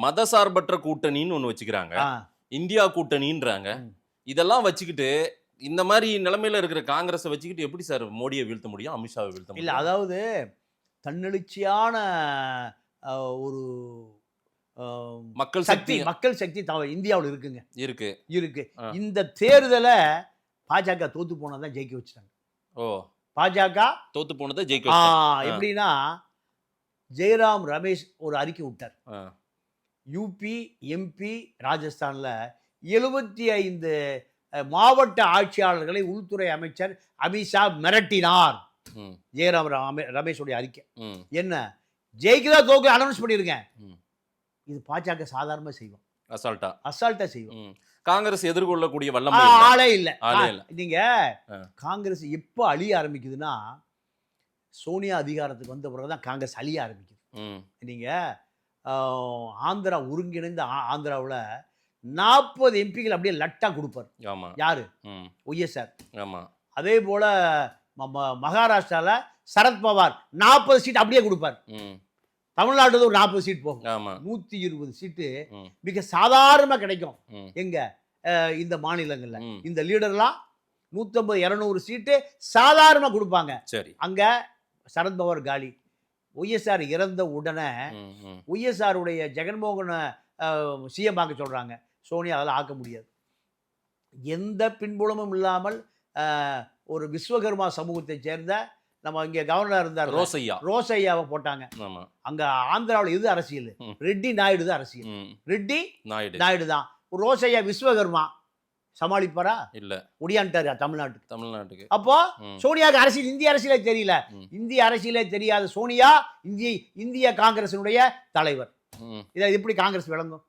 மதசார்பற்ற கூட்டணின்னு ஒண்ணு வச்சுக்கிறாங்க, இந்தியா கூட்டணின்றாங்க. இதெல்லாம் வச்சுக்கிட்டு இந்த மாதிரி நிலைமையில இருக்கிற காங்கிரஸை வச்சுக்கிட்டு எப்படி சார் மோடியை வீழ்த்த முடியும், அமித்ஷாவை வீழ்த்த முடியும்? இல்ல, அதாவது தன்னெழுச்சியான ஒரு மக்கள் மக்கள் சக்தி இந்தியாவில் இருக்குங்க. இருக்கு. இந்த தேர்தலை பாஜக தோத்து போனதான் ஜெயிக்க வச்சுட்டாங்க. பாஜக தோத்து போனதை ஜெயிக்க வச்சாங்க. எப்படின்னா, ஜெயராம் ரமேஷ் ஒரு அறிக்கை விட்டார். யூபி, எம்பி, ராஜஸ்தான்ல 75 மாவட்ட ஆட்சியாளர்களை உள்துறை அமைச்சர் அமித்ஷா மிரட்டினார். ஜெயராம் ரமேஷுடைய அறிக்கை என்ன, ஜெயிக்கிறதா தோக்க அனௌன்ஸ் பண்ணிருக்கேன். இது பாஜக சாதாரணமா செய்வோம், அசால்ட்டா செய்வோம். காங்கிரஸ் எதிர்கொள்ளக்கூடிய வல்லமை ஆளே இல்ல. நீங்க காங்கிரஸ் எப்ப அழிய ஆரம்பிக்குதுன்னா, சோனியா அதிகாரத்துக்கு வந்த பிறகுதான் காங்கிரஸ் அழிய ஆரம்பிக்குது. நீங்க ஆந்திரா ஒருங்கிணைந்த ஆந்திராவில் 40 எம்பிகள் அப்படியே லட்டா கொடுப்பார். யாரு? ஒய்எஸ்ஆர். அதே போல மகாராஷ்டிரால சரத்பவார் 40 சீட் அப்படியே கொடுப்பார். தமிழ்நாட்டுல ஒரு 40 சீட் போகும். 120 சீட்டு மிக சாதாரணமா கிடைக்கும். எங்க இந்த மாநிலங்கள்ல இந்த லீடர்லாம் 150-200 சீட்டு சாதாரணமா கொடுப்பாங்க. அங்க சரத்பவார் காலி. ஒய்எஸ்ஆர் இறந்த உடனே ஒய்எஸ்ஆருடைய ஜெகன்மோகனை சிஎம் ஆக்க சொல்றாங்க. சோனியா அதெல்லாம் ஆக்க முடியாது. எந்த பின்புலமும் இல்லாமல் ஒரு விஸ்வகர்மா சமூகத்தை சேர்ந்த நம்ம இங்க கவர்னர் இருந்தார் ரோசையாவை போட்டாங்க. அங்க ஆந்திராவில் இது அரசியல், ரெட்டி நாயுடு தான் அரசியல். ரெட்டி நாயுடு தான். ரோசையா விஸ்வகர்மா சமாளிப்பாரா? இல்ல, ஒடியான்ட்டாரு தமிழ்நாட்டுக்கு. அப்போ சோனியாவுக்கு அரசியல், இந்திய அரசியலே தெரியல. இந்திய அரசியலே தெரியாத சோனியா இந்திய காங்கிரசினுடைய தலைவர். இதை எப்படி காங்கிரஸ் விளங்கும்?